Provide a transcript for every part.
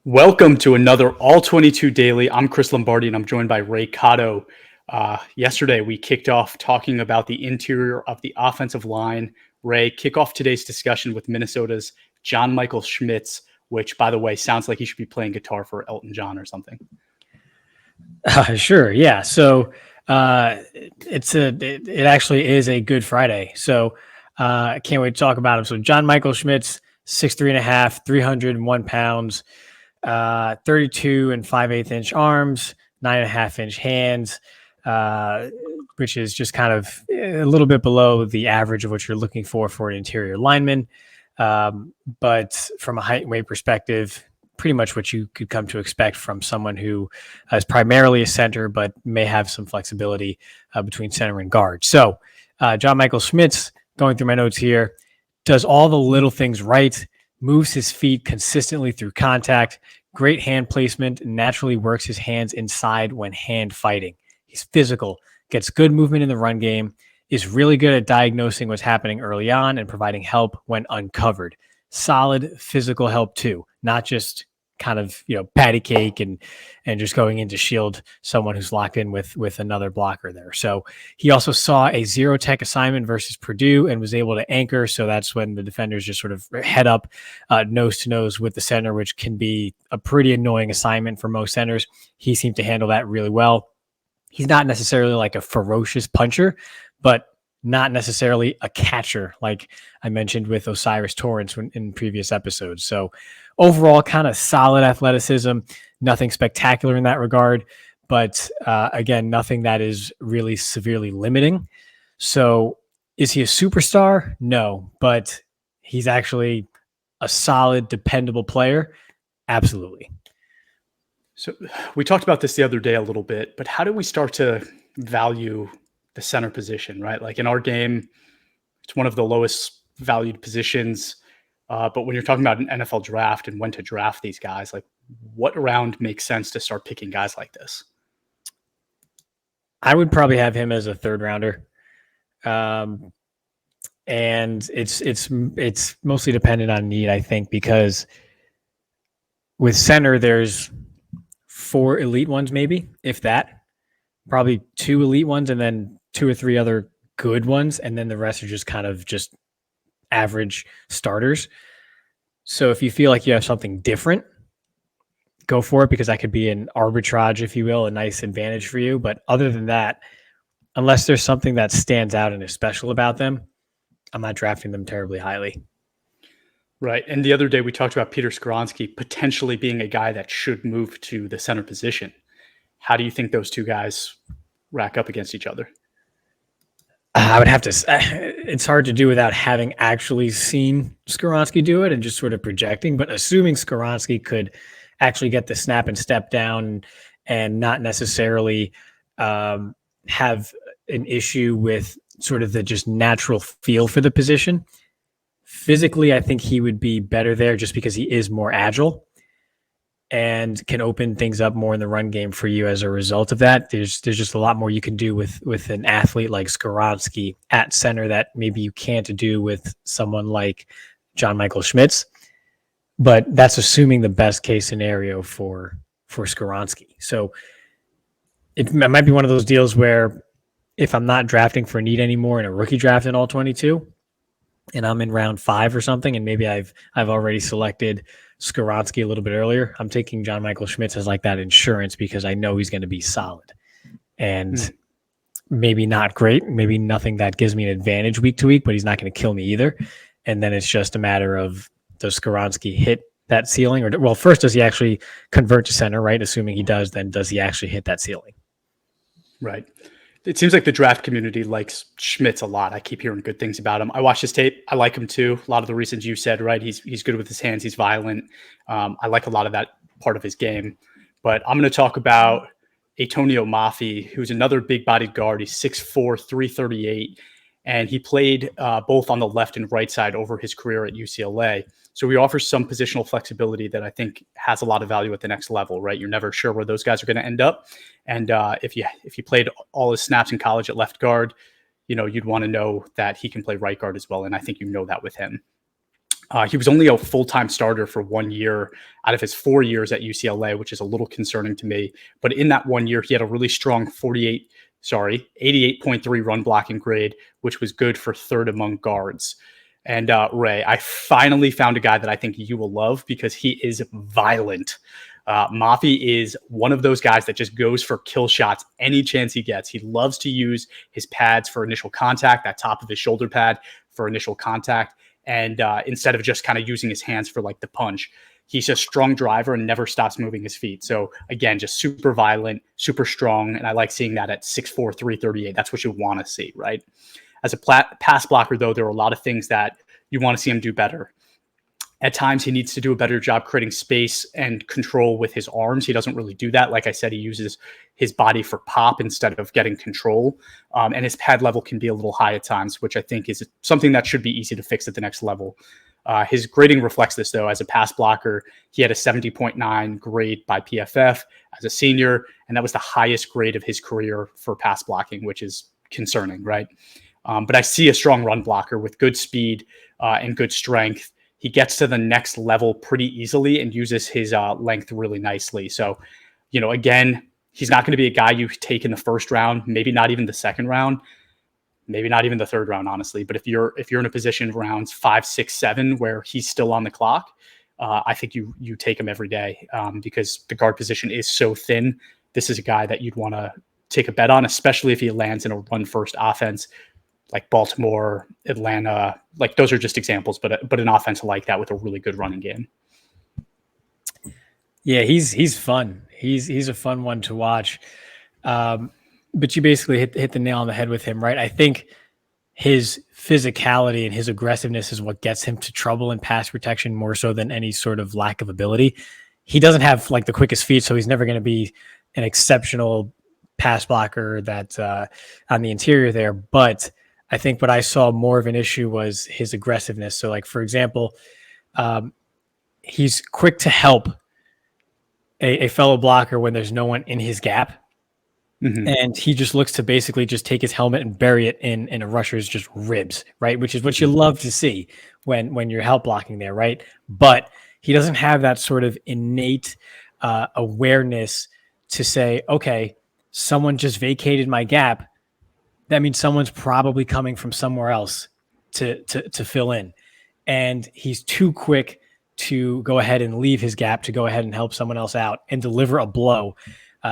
Welcome to another All-22 Daily. I'm Chris Lombardi, and I'm joined by Ray Cotto. Yesterday, we kicked off talking about the interior of the offensive line. Ray, kick off today's discussion with Minnesota's John Michael Schmitz, which, by the way, sounds like he should be playing guitar for Elton John or something. Sure. Yeah. So it actually is a Good Friday. So I can't wait to talk about him. So John Michael Schmitz, 6'3.5", 301 pounds, 32 and 5/8 inch arms, 9.5 inch hands, which is just kind of a little bit below the average of what you're looking for an interior lineman. But from a height and weight perspective, pretty much what you could come to expect from someone who is primarily a center, but may have some flexibility between center and guard. So John Michael Schmitz, going through my notes here, does all the little things right, moves his feet consistently through contact, great hand placement, and naturally works his hands inside when hand fighting. He's physical, gets good movement in the run game, is really good at diagnosing what's happening early on and providing help when uncovered. Solid physical help too, not just kind of, patty cake and just going in to shield someone who's locked in with another blocker there. So he also saw a zero tech assignment versus Purdue and was able to anchor. So that's when the defenders just sort of head up nose to nose with the center, which can be a pretty annoying assignment for most centers. He seemed to handle that really well. He's not necessarily like a ferocious puncher, but not necessarily a catcher, like I mentioned with Osiris Torrance in previous episodes. So overall, kind of solid athleticism, nothing spectacular in that regard, but again, nothing that is really severely limiting. So is he a superstar? No, but he's actually a solid, dependable player. Absolutely. So we talked about this the other day a little bit, but how do we start to value the center position, right? Like in our game, it's one of the lowest valued positions. But when you're talking about an NFL draft and when to draft these guys, like what round makes sense to start picking guys like this? I would probably have him as a third rounder. And it's mostly dependent on need, I think, because with center, there's 4 elite ones, maybe, if that, probably 2 elite ones, and then 2 or 3 other good ones. And then the rest are just kind of just average starters. So if you feel like you have something different, go for it, because that could be an arbitrage, if you will, a nice advantage for you. But other than that, unless there's something that stands out and is special about them, I'm not drafting them terribly highly. Right. And the other day we talked about Peter Skoronski potentially being a guy that should move to the center position. How do you think those two guys rack up against each other? I would have to, it's hard to do without having actually seen Skoronski do it and just sort of projecting, but assuming Skoronski could actually get the snap and step down and not necessarily have an issue with sort of the just natural feel for the position. Physically, I think he would be better there just because he is more agile and can open things up more in the run game for you as a result of that. There's just a lot more you can do with an athlete like Skoronski at center that maybe you can't do with someone like John Michael Schmitz. But that's assuming the best case scenario for Skoronski. So it might be one of those deals where if I'm not drafting for need anymore in a rookie draft in All-22, and I'm in round 5 or something, and maybe I've already selected Skoronski a little bit earlier, I'm taking John Michael Schmitz as like that insurance because I know he's going to be solid and maybe not great, maybe nothing that gives me an advantage week to week, but he's not going to kill me either. And then it's just a matter of, does Skoronski hit that ceiling? Or, well, first, does he actually convert to center, right? Assuming he does, then does he actually hit that ceiling? Right. It seems like the draft community likes Schmitz a lot. I keep hearing good things about him. I watched his tape. I like him too. A lot of the reasons you said, right? He's good with his hands. He's violent. I like a lot of that part of his game. But I'm going to talk about Atonio Mafi, who's another big-bodied guard. He's 6'4", 338, and he played both on the left and right side over his career at UCLA. So he offers some positional flexibility that I think has a lot of value at the next level, right? You're never sure where those guys are going to end up. And if you played all his snaps in college at left guard, you'd want to know that he can play right guard as well. And I think you know that with him. He was only a full-time starter for 1 year out of his 4 years at UCLA, which is a little concerning to me. But in that 1 year, he had a really strong 88.3 run blocking grade, which was good for third among guards. And Ray, I finally found a guy that I think you will love because he is violent. Mafi is one of those guys that just goes for kill shots any chance he gets. He loves to use his pads for initial contact, that top of his shoulder pad for initial contact. And instead of just kind of using his hands for like the punch, he's a strong driver and never stops moving his feet. So again, just super violent, super strong. And I like seeing that at 6'4", 338. That's what you want to see, right? As a pass blocker, though, there are a lot of things that you want to see him do better. At times, he needs to do a better job creating space and control with his arms. He doesn't really do that. Like I said, he uses his body for pop instead of getting control. And his pad level can be a little high at times, which I think is something that should be easy to fix at the next level. His grading reflects this, though. As a pass blocker, he had a 70.9 grade by PFF as a senior, and that was the highest grade of his career for pass blocking, which is concerning, right? But I see a strong run blocker with good speed and good strength. He gets to the next level pretty easily and uses his length really nicely. So, again, he's not going to be a guy you take in the first round, maybe not even the second round, maybe not even the third round, honestly. But if you're in a position rounds 5, 6, 7 where he's still on the clock, I think you take him every day because the guard position is so thin. This is a guy that you'd want to take a bet on, especially if he lands in a run-first offense like Baltimore, Atlanta. Like those are just examples, but an offense like that with a really good running game. Yeah, he's fun. He's a fun one to watch. But you basically hit the nail on the head with him, right? I think his physicality and his aggressiveness is what gets him to trouble in pass protection more so than any sort of lack of ability. He doesn't have like the quickest feet, so he's never going to be an exceptional pass blocker that on the interior there. But I think what I saw more of an issue was his aggressiveness. So like, for example, he's quick to help a fellow blocker when there's no one in his gap. Mm-hmm. And he just looks to basically just take his helmet and bury it in a rusher's just ribs, right? Which is what you love to see when you're help blocking there, right? But he doesn't have that sort of innate awareness to say, okay, someone just vacated my gap. That means someone's probably coming from somewhere else to fill in. And he's too quick to go ahead and leave his gap to go ahead and help someone else out and deliver a blow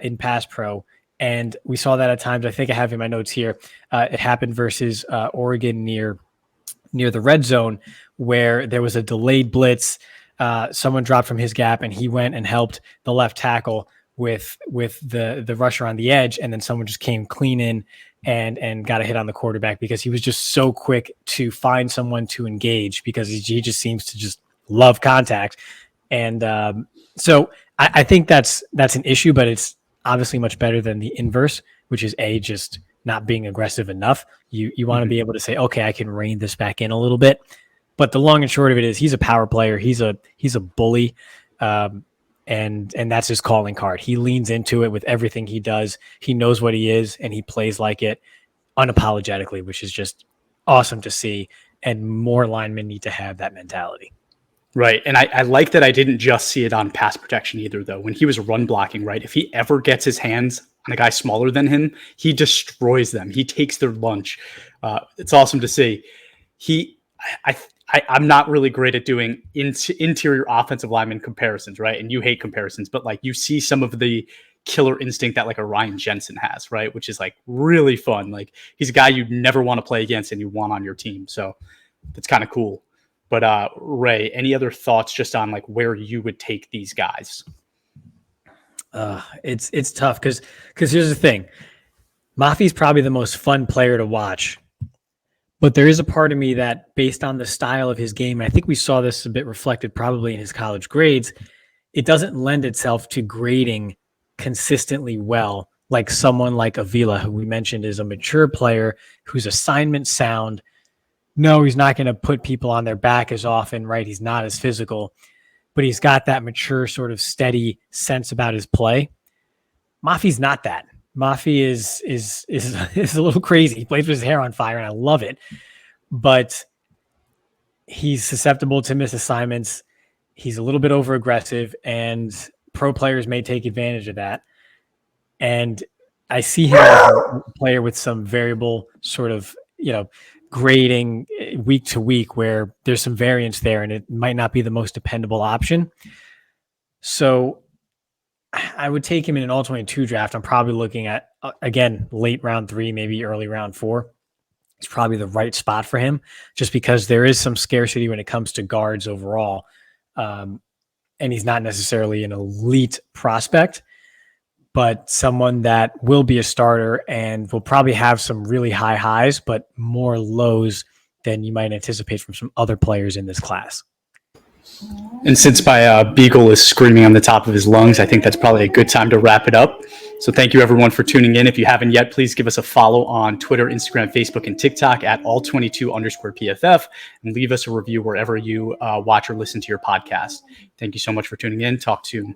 in pass pro. And we saw that at times. I think I have in my notes here. It happened versus Oregon near the red zone where there was a delayed blitz. Someone dropped from his gap and he went and helped the left tackle with the rusher on the edge. And then someone just came clean in and got a hit on the quarterback because he was just so quick to find someone to engage because he just seems to just love contact. And so I think that's an issue, but it's obviously much better than the inverse, which is just not being aggressive enough. You want to be able to say, okay, I can rein this back in a little bit. But the long and short of it is he's a power player. He's a bully. And that's his calling card. He leans into it with everything he does. He knows what he is and he plays like it unapologetically, which is just awesome to see. And more linemen need to have that mentality. Right. And I like that I didn't just see it on pass protection either, though. When he was run blocking, right, if he ever gets his hands on a guy smaller than him, he destroys them. He takes their lunch. It's awesome to see. I'm not really great at doing interior offensive lineman comparisons, right? And you hate comparisons, but like you see some of the killer instinct that like a Ryan Jensen has, right? Which is like really fun. Like he's a guy you'd never want to play against and you want on your team. So that's kind of cool. But Ray, any other thoughts just on like where you would take these guys? It's tough because here's the thing. Mafi's probably the most fun player to watch. But there is a part of me that based on the style of his game, and I think we saw this a bit reflected probably in his college grades, it doesn't lend itself to grading consistently well like someone like Avila, who we mentioned is a mature player whose assignment sound. No, he's not going to put people on their back as often, right? He's not as physical, but he's got that mature sort of steady sense about his play. Mafi's not that. Mafi is a little crazy. He plays with his hair on fire, and I love it. But he's susceptible to misassignments. He's a little bit over aggressive, and pro players may take advantage of that. And I see him as a player with some variable sort of, grading week to week where there's some variance there and it might not be the most dependable option. So I would take him in an all-22 draft. I'm probably looking at, again, late round 3, maybe early round 4. It's probably the right spot for him just because there is some scarcity when it comes to guards overall. And he's not necessarily an elite prospect, but someone that will be a starter and will probably have some really high highs, but more lows than you might anticipate from some other players in this class. And since my beagle is screaming on the top of his lungs, I think that's probably a good time to wrap it up. So thank you, everyone, for tuning in. If you haven't yet, please give us a follow on Twitter, Instagram, Facebook, and TikTok at all22_PFF, and leave us a review wherever you watch or listen to your podcast. Thank you so much for tuning in. Talk soon.